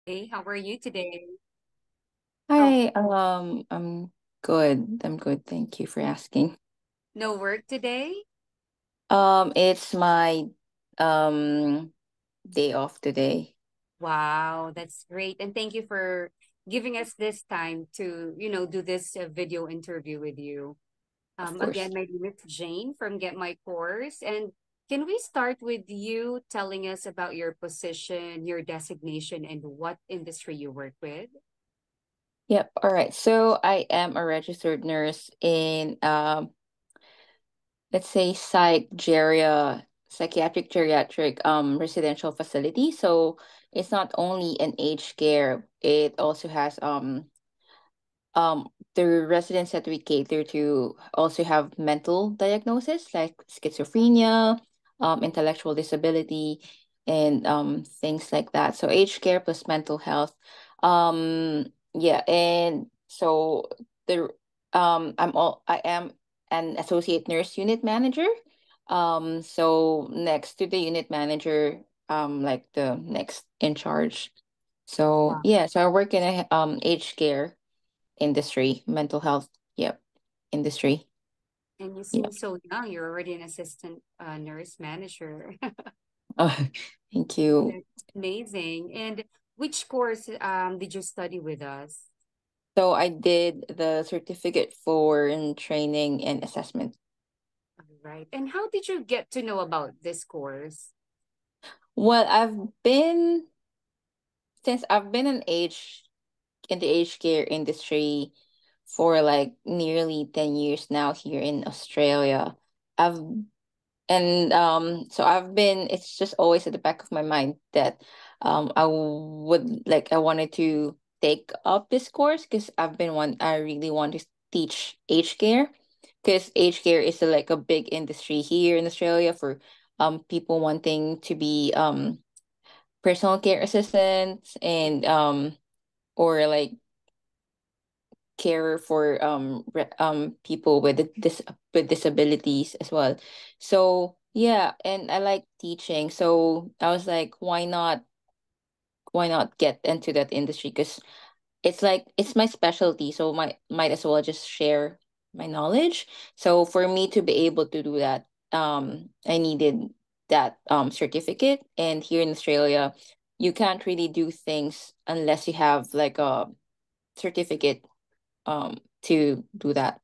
Hey, how are you today? Oh, Hi, I'm good. I'm good. Thank you for asking. no work today? It's my um day off today, Wow, that's great. And thank you for giving us this time to, do this video interview with you. of course. Again, my name is Jane from Get My Course. And can we start with you telling us about your position, your designation, and what industry you work with? Yep. All right. So I am a registered nurse in let's say psychiatric geriatric residential facility. So it's not only an aged care, it also has the residents that we cater to also have mental diagnosis like schizophrenia, intellectual disability, and things like that. So aged care plus mental health. Yeah, and so the I am an associate nurse unit manager. So next to the unit manager, like the next in charge. So Wow. yeah, so I work in a aged care industry, mental health, yep, industry. And you Yeah. seem so young. You're already an assistant nurse manager. Oh, thank you. That's amazing. And which course did you study with us? So I did the certificate for in training and assessment. All right. And how did you get to know about this course? Well, I've been in the aged care industry for like nearly 10 years now here in Australia. I've so I've been it's just always at the back of my mind that I wanted to take up this course because I really want to teach aged care because aged care is like a big industry here in Australia for people wanting to be personal care assistants and or like care for people with with disabilities as well. So yeah, and I like teaching. So I was like, why not get into that industry? Because it's my specialty. So might as well just share my knowledge. So for me to be able to do that, I needed that certificate. And here in Australia, you can't really do things unless you have like a certificate to do that.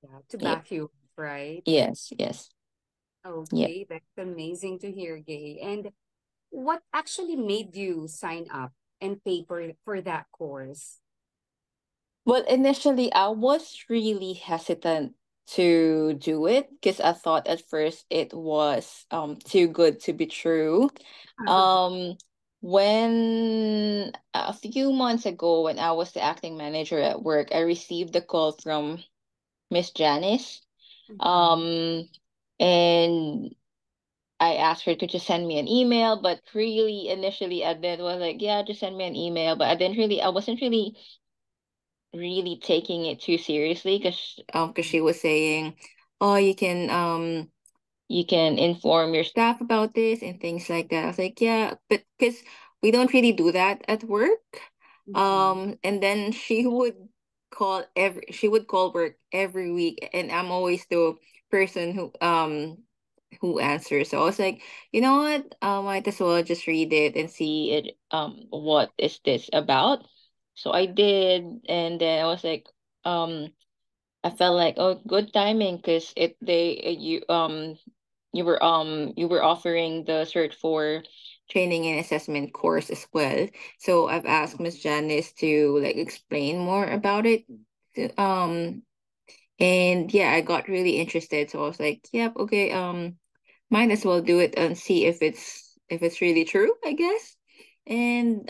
Yeah, to Yeah. back you, up, right? Yes, yes. Yeah. Okay, that's amazing to hear, Gay. And what actually made you sign up and pay for that course? Well, initially I was really hesitant to do it because I thought at first it was too good to be true. Um when a few months ago when I was the acting manager at work, I received a call from Miss Janice. Mhm. Um and I asked her to just send me an email, but really initially I did was like, yeah, just send me an email. But I wasn't really taking it too seriously because she was saying, oh, you can inform your staff about this and things like that. I was like, yeah, but because we don't really do that at work. Mhm. And then she would call work every week, and I'm always the person who answers. So I was like, you know what? Might as well just read it and see it. What is this about? So I did, and then I was like, um, I felt like, oh, good timing, because you were offering the cert for training and assessment course as well. So I've asked Miss Janice to like explain more about it. to- Um, and yeah, I got really interested. So I was like, yep, okay, might as well do it and see if it's really true, I guess. And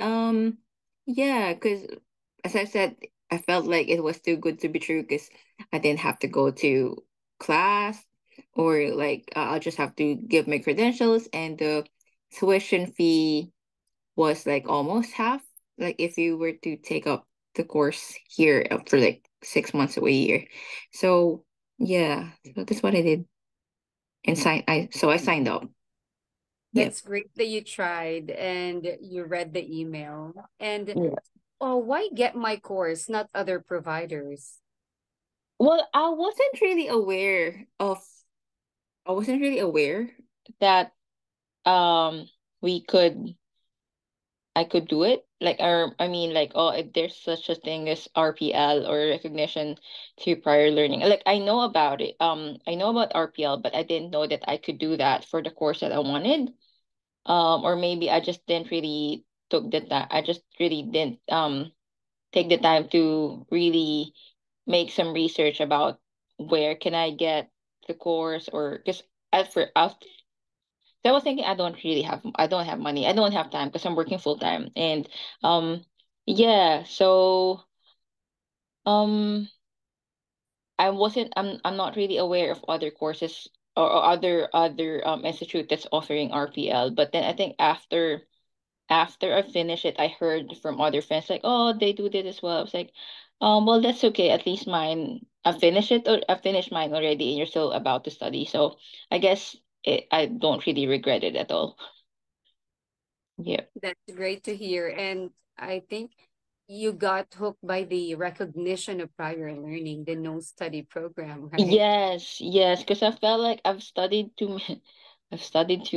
yeah, because as I said, I felt like it was too good to be true because I didn't have to go to class or like I'll just have to give my credentials, and the tuition fee was like almost half, like if you were to take up the course here for like 6 months or a year. So yeah, so that's what I did and I signed up. Yep. That's great that you tried and you read the email. And oh, why get my course, not other providers? Well, I wasn't really aware that um we could I could do it. Like, or I mean, like, oh, if there's such a thing as RPL or recognition to prior learning. Like, I know about it. I know about RPL, but I didn't know that I could do that for the course that I wanted. Or maybe I just didn't really took the time. I just really didn't take the time to really make some research about where can I get the course, or because after so I was thinking I don't have money. I don't have time because I'm working full time. And um yeah, so um I'm not really aware of other courses, or other institute that's offering RPL. But then I think after I finished it, I heard from other friends like, oh, they do this as well. I was like, well, that's okay. At least mine, I finished mine already, and you're still about to study. So I guess I don't really regret it at all. Yeah. That's great to hear. And I think you got hooked by the recognition of prior learning, the no study program, right? Yes, yes, because I felt like I've studied too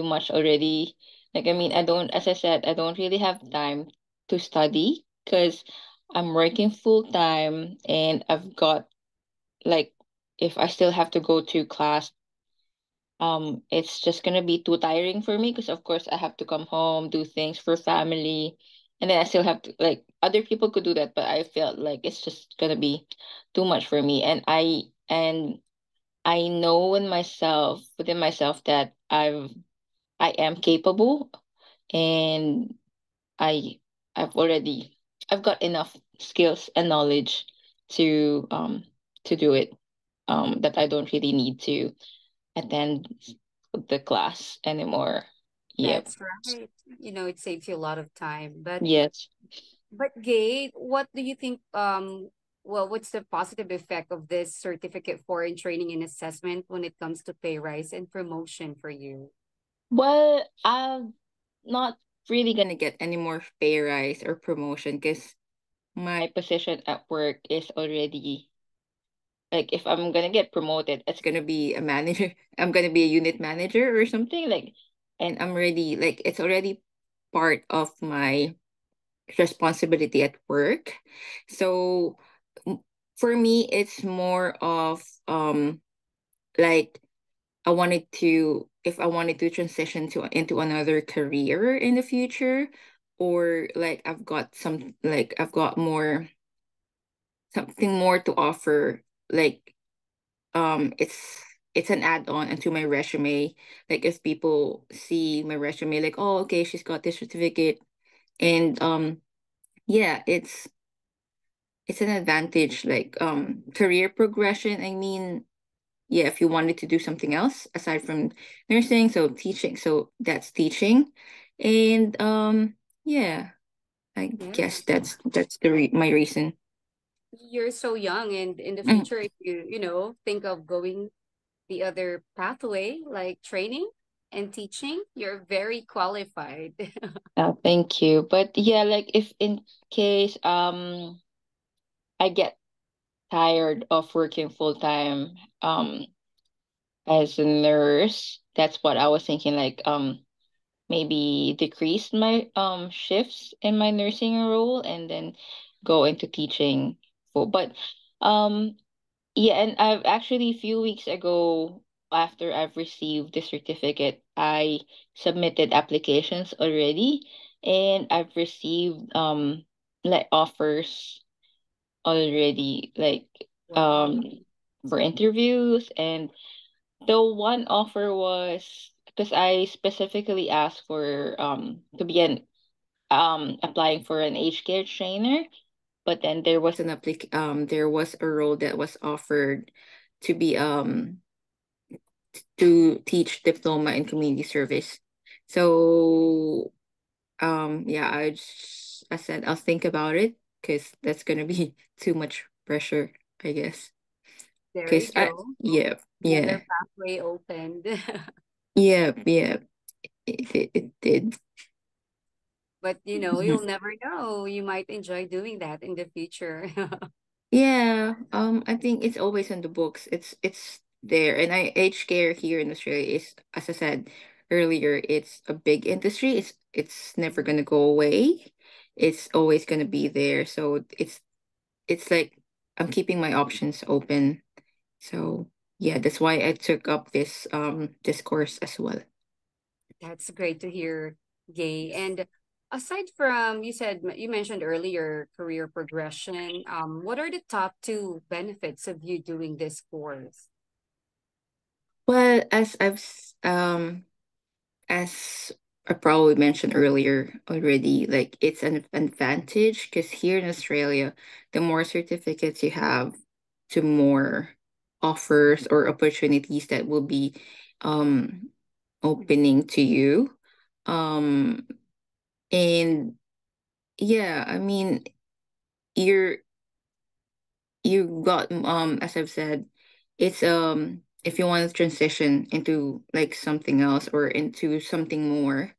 much already. Like, I mean, as I said, I don't really have time to study because I'm working full time, and I've got, like, if I still have to go to class, it's just gonna be too tiring for me because of course I have to come home, do things for family, and then I still have to, like, other people could do that, but I felt like it's just gonna be too much for me. And I know within myself that I am capable, and I I've already I've got enough skills and knowledge to um to do it. That I don't really need to attend the class anymore. Yep. That's right. It saves you a lot of time. Yes. But Gay, what do you think well, what's the positive effect of this certificate for in training and assessment when it comes to pay rise and promotion for you? Well, I'm not really gonna get any more pay rise or promotion because my position at work is already, like, if I'm gonna get promoted, it's gonna be a manager. I'm gonna be a unit manager or something, like, and I'm already, like, it's already part of my responsibility at work. So m- for me, it's more of like, if I wanted to transition to into another career in the future, or like I've got something more to offer, like, it's an add-on into my resume. Like, if people see my resume, like, oh, okay, she's got this certificate. And yeah, it's an advantage, like, career progression, I mean. Yeah, if you wanted to do something else aside from nursing, so teaching, so that's teaching. And yeah, I guess Yes. that's my reason. You're so young, and in the Mm. future, if you think of going the other pathway, like training and teaching, you're very qualified. Thank you. But yeah, like, if in case I get tired of working full time as a nurse, that's what I was thinking, like, maybe decrease my shifts in my nursing role, and then go into teaching full. But um yeah, and I've actually, a few weeks ago, after I've received the certificate, I submitted applications already, and I've received like offers already, like, Wow. um for interviews. And the one offer was, because I specifically asked for to be an applying for an aged care trainer, but then there was a role that was offered to be to teach diploma in community service. So yeah, I said I'll think about it because that's gonna be too much pressure, I guess. There you Because go. yeah, Another yeah, pathway opened. yeah, yeah. it did. But you know, Mhm. you'll never know. You might enjoy doing that in the future. Yeah, I think it's always in the books. It's there, and aged care here in Australia is, as I said earlier, it's a big industry. It's never gonna go away. It's always gonna be there. So it's like I'm keeping my options open. So yeah, that's why I took up this course as well. That's great to hear, Gay. And aside from, you mentioned earlier career progression, what are the top two benefits of you doing this course? Well, as I probably mentioned earlier already, like it's an advantage because here in Australia, the more certificates you have, the more offers or opportunities that will be um opening to you. Um and yeah, I mean you're you got as I've said, it's if you want to transition into like something else or into something more,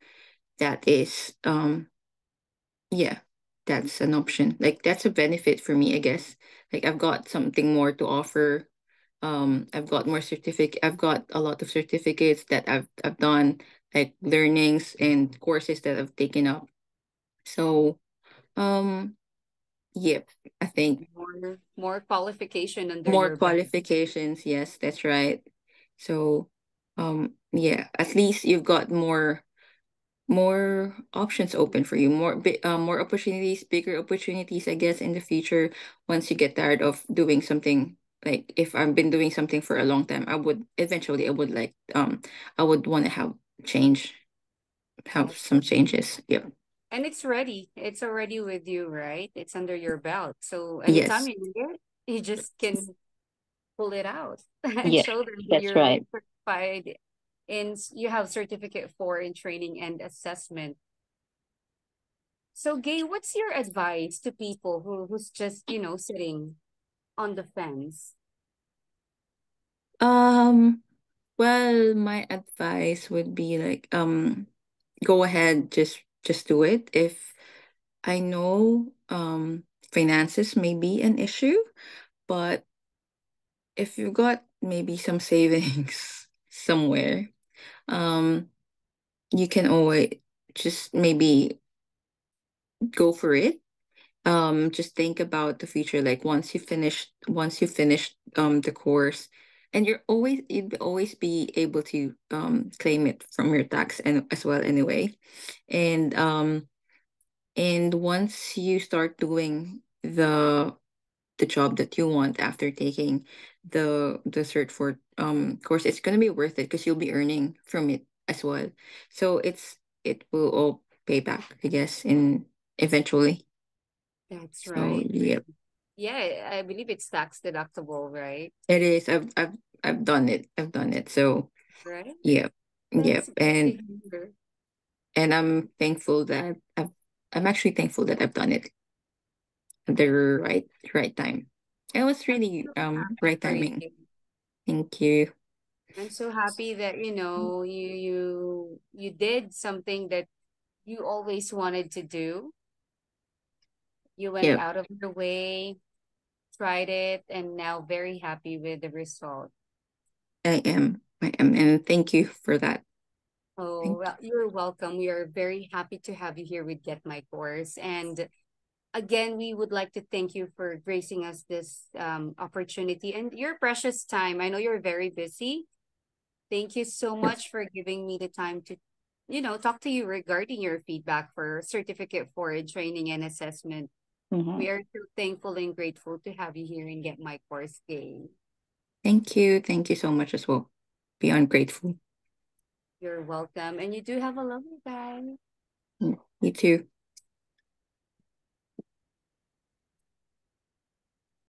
that is yeah, that's an option. Like that's a benefit for me, I guess. Like I've got something more to offer. I've got a lot of certificates that I've done, like learnings and courses that I've taken up. So um yep, I think More qualification under more your belt. qualifications, yes, that's right. So yeah, at least you've got more options open for you, more opportunities, bigger opportunities, I guess, in the future. Once you get tired of doing something, like if I've been doing something for a long time, I would like I would want to have That's some changes. Yep. and it's ready. It's already with you, right? It's under your belt. So anytime Yes. you need it, you just can pull it out and Yes, show them that that's you're right. certified you have certificate for in training and assessment. So Gay, what's your advice to people who's just, sitting on the fence? um well, my advice would be like go ahead, just do it. If I know finances may be an issue, but if you've got maybe some savings somewhere, um, you can always just maybe go for it. Just think about the future. Like once you finish the course, and you'd always be able to claim it from your tax and as well anyway. And once you start doing the job that you want after taking the cert for course, it's gonna be worth it because you'll be earning from it as well. So it will all pay back, I guess, in eventually. That's So right. yep, Yeah, I believe it's tax deductible, right? it is. I've done it. I've done it. So Right? yep, That's yep, good to hear. and I'm actually thankful that I've done it at the right time. It was I'm really so happy right for you, timing. Gay. Thank you. I'm so happy that, you did something that you always wanted to do. You went Yep. out of your way, tried it, and now very happy with the result. I am, and thank you for that. Oh, Thank well, you're welcome. We are very happy to have you here with Get My Course. And again, we would like to thank you for gracing us this opportunity and your precious time. I know you're very busy. Thank you so you. much for giving me the time to, talk to you regarding your feedback for certificate for training and assessment. Mhm. We are so thankful and grateful to have you here and Get My Course Gay. Thank you. Thank you so much as well. Beyond grateful. You're welcome. And you do have a lovely day. Mm, you too.